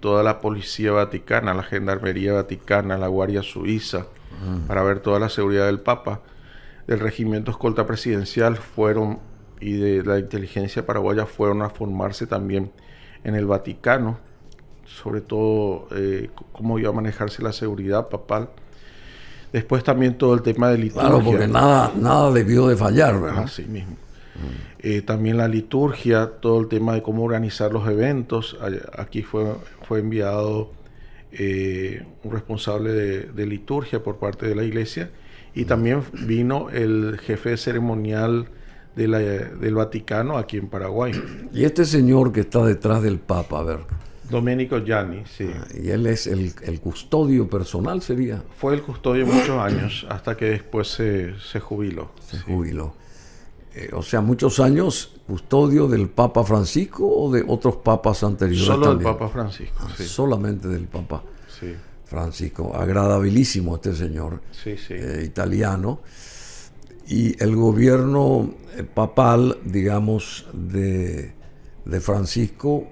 toda la policía vaticana, la gendarmería vaticana, la guardia suiza, para ver toda la seguridad del Papa. Del regimiento escolta presidencial y de la inteligencia paraguaya fueron a formarse también en el Vaticano, sobre todo cómo iba a manejarse la seguridad papal. Después también todo el tema de liturgia. Claro, porque nada debió de fallar, ¿verdad? Así mismo. También la liturgia, todo el tema de cómo organizar los eventos. Aquí fue enviado un responsable de liturgia por parte de la iglesia, y también vino el jefe ceremonial del Vaticano aquí en Paraguay. Y este señor que está detrás del Papa, a ver. Domenico Gianni, sí. Y él es el custodio personal, ¿sería? Fue el custodio muchos años, hasta que después se jubiló. Se jubiló. O sea, muchos años custodio del Papa Francisco o de otros papas anteriores. Solo también. del Papa Francisco, sí. Solamente del Papa Sí. Francisco. Agradabilísimo este señor, Sí. italiano. Y el gobierno papal, digamos, de Francisco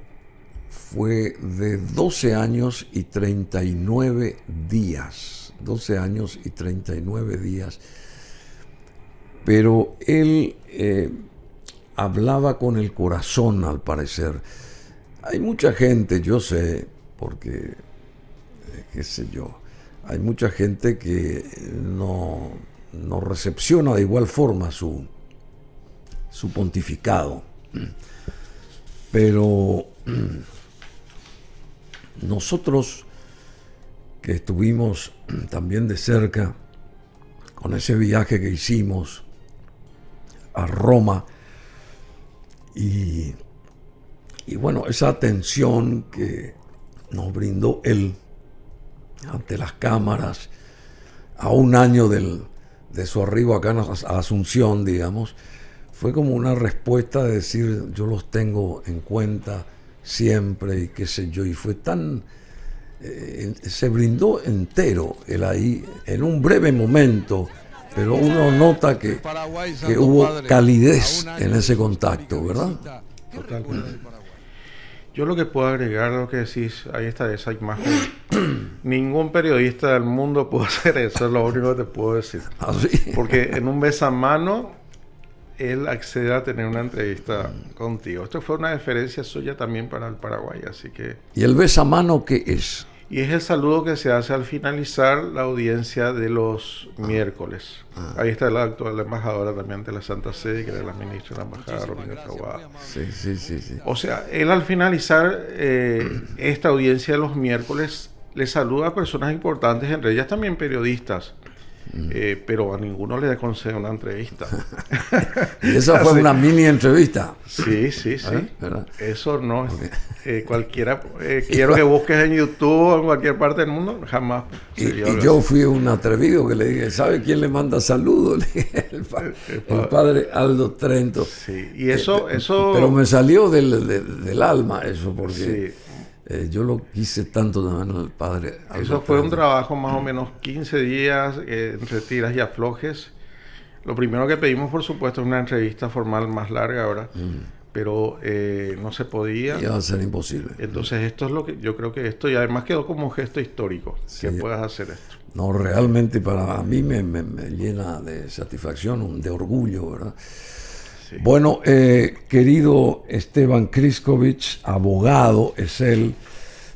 fue de 12 años y 39 días. 12 años y 39 días. Pero él hablaba con el corazón, al parecer. Hay mucha gente, yo sé, porque, qué sé yo, hay mucha gente que no recepciona de igual forma su pontificado. Pero nosotros que estuvimos también de cerca con ese viaje que hicimos a Roma y bueno, esa atención que nos brindó él ante las cámaras a un año de su arribo acá a Asunción, digamos, fue como una respuesta de decir, yo los tengo en cuenta siempre y qué sé yo, y fue tan... se brindó entero él ahí, en un breve momento, pero uno nota que hubo calidez en ese contacto, ¿verdad? Totalmente. Yo lo que puedo agregar a lo que decís, ahí está esa imagen. Ningún periodista del mundo puede hacer eso, es lo único que te puedo decir. Así. Porque en un besamano, él accede a tener una entrevista contigo. Esto fue una deferencia suya también para el Paraguay, así que... ¿Y el besamano qué es? Y es el saludo que se hace al finalizar la audiencia de los miércoles. Ahí está la actual embajadora también de la Santa Sede, que era la ministra de la Embajada, Romina Taboada. Sí. O sea, él al finalizar esta audiencia de los miércoles, le saluda a personas importantes, entre ellas también periodistas. Pero a ninguno le concede una entrevista. Y esa fue una mini entrevista. Sí. ¿Verdad? Eso no es cualquiera. Quiero que busques en YouTube o en cualquier parte del mundo, jamás. Y yo fui un atrevido que le dije, ¿sabe quién le manda saludos? El padre Aldo Trento. Sí, y eso... Pero me salió del alma eso, porque... Sí. Yo lo quise tanto también al padre. Eso fue un trabajo más o menos 15 días entre tiras y aflojes. Lo primero que pedimos, por supuesto, es una entrevista formal más larga ahora, pero no se podía. Iba a ser imposible. Entonces esto es lo que yo creo que esto, y además quedó como un gesto histórico, que puedas hacer esto. No, realmente para mí me llena de satisfacción, de orgullo, ¿verdad? Sí. Bueno, querido Esteban Kriskovich, abogado es él,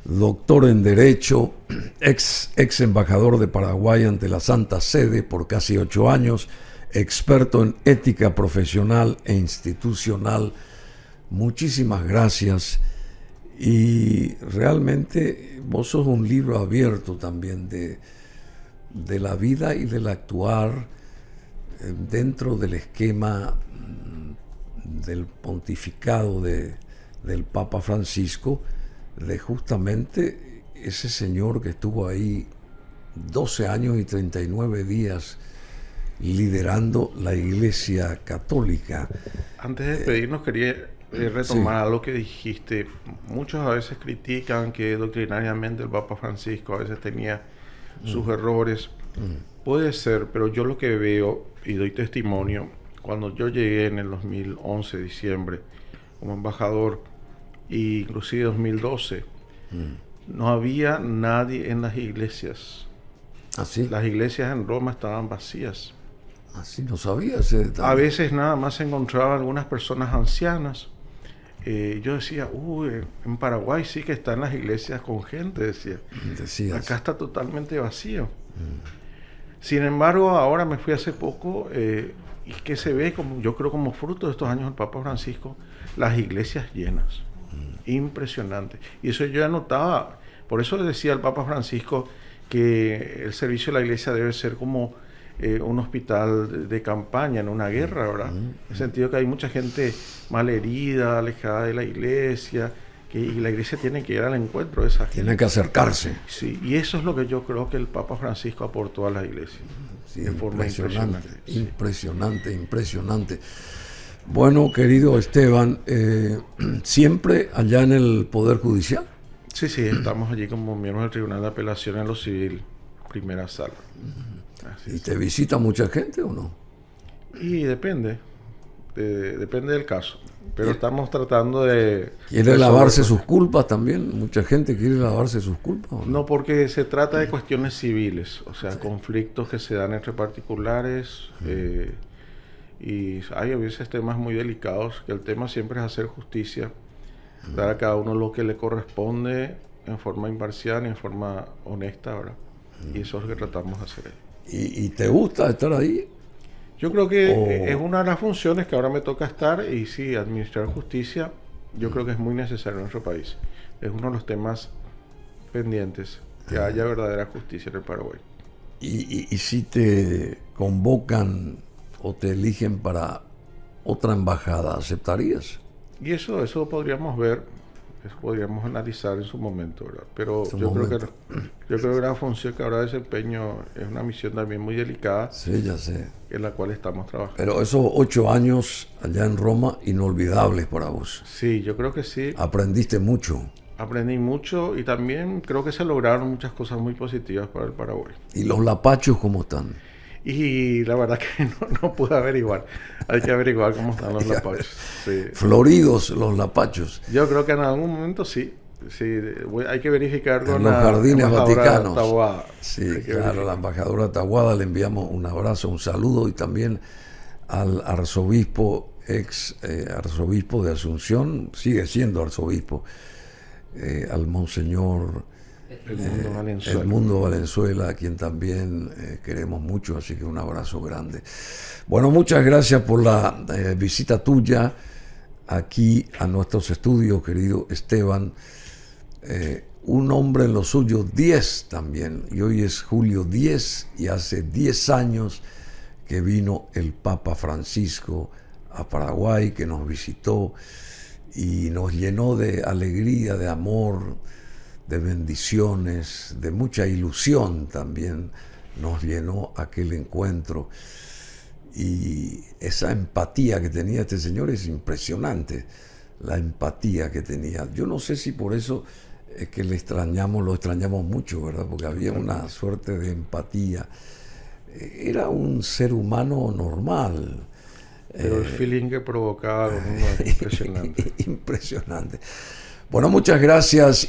doctor en Derecho, ex embajador de Paraguay ante la Santa Sede por casi 8 años, experto en ética profesional e institucional. Muchísimas gracias. Y realmente vos sos un libro abierto también de la vida y del actuar dentro del esquema del pontificado del Papa Francisco, de justamente ese señor que estuvo ahí 12 años y 39 días liderando la Iglesia Católica. Antes de despedirnos quería retomar lo que dijiste. Muchos a veces critican que doctrinariamente el Papa Francisco a veces tenía sus errores. Puede ser, pero yo lo que veo y doy testimonio, cuando yo llegué en el 2011, diciembre, como embajador, e inclusive 2012, no había nadie en las iglesias. ¿Así? Las iglesias en Roma estaban vacías. Así no sabía ese detalle. A veces nada más se encontraban algunas personas ancianas. Yo decía, en Paraguay sí que están las iglesias con gente, decía. Decías. Acá está totalmente vacío. Sin embargo, ahora me fui hace poco y que se ve, como yo creo, como fruto de estos años del Papa Francisco, las iglesias llenas. Impresionante. Y eso yo ya notaba. Por eso le decía al Papa Francisco que el servicio de la iglesia debe ser como un hospital de campaña en una guerra, ¿verdad? En el sentido que hay mucha gente malherida, alejada de la iglesia, y la iglesia tiene que ir al encuentro de esa gente. Tiene que acercarse. Sí, y eso es lo que yo creo que el Papa Francisco aportó a la iglesia. Sí, de forma impresionante. Impresionante. Bueno, querido Esteban, ¿siempre allá en el Poder Judicial? Sí, estamos allí como miembros del Tribunal de Apelación en lo Civil, primera sala. ¿Y te visita mucha gente o no? Y depende del caso. Pero estamos tratando de... ¿Quiere lavarse sus culpas también? ¿Mucha gente quiere lavarse sus culpas? ¿O no? No, porque se trata de cuestiones civiles, o sea, conflictos que se dan entre particulares, y hay a veces temas muy delicados, que el tema siempre es hacer justicia, dar a cada uno lo que le corresponde en forma imparcial y en forma honesta, ¿verdad? Y eso es lo que tratamos de hacer. ¿Y te gusta estar ahí? Yo creo que es una de las funciones que ahora me toca estar, y sí, administrar justicia, yo creo que es muy necesario en nuestro país. Es uno de los temas pendientes, que haya verdadera justicia en el Paraguay. ¿Y si te convocan o te eligen para otra embajada, aceptarías? Y eso podríamos ver. Eso podríamos analizar en su momento, ¿verdad? Pero Su yo momento. creo que la función que ahora desempeño es una misión también muy delicada, Sí, ya sé. en la cual estamos trabajando. Pero esos 8 años allá en Roma, inolvidables para vos. Sí, yo creo que sí. Aprendiste mucho. Aprendí mucho y también creo que se lograron muchas cosas muy positivas para el Paraguay. ¿Y los lapachos cómo están? Y la verdad que no pude averiguar. Hay que averiguar cómo están los lapachos. Sí. Floridos los lapachos. Yo creo que en algún momento sí. Sí, hay que verificar con En los la jardines embajadora vaticanos. Taboada. Sí, Hay que claro, verificar. la embajadora Taboada le enviamos un abrazo, un saludo y también al arzobispo, arzobispo de Asunción, sigue siendo arzobispo, al monseñor Edmundo Valenzuela, a quien también queremos mucho, así que un abrazo grande. Bueno, muchas gracias por la visita tuya aquí a nuestros estudios, querido Esteban. Un hombre en lo suyo, 10 también, y hoy es julio 10 y hace 10 años que vino el Papa Francisco a Paraguay, que nos visitó y nos llenó de alegría, de amor, de bendiciones, de mucha ilusión también nos llenó aquel encuentro. Y esa empatía que tenía este señor es impresionante, la empatía que tenía. Yo no sé si por eso es que lo extrañamos mucho, ¿verdad? Porque había una suerte de empatía. Era un ser humano normal. Pero el feeling que provocaba con uno es impresionante. Impresionante. Bueno, muchas gracias.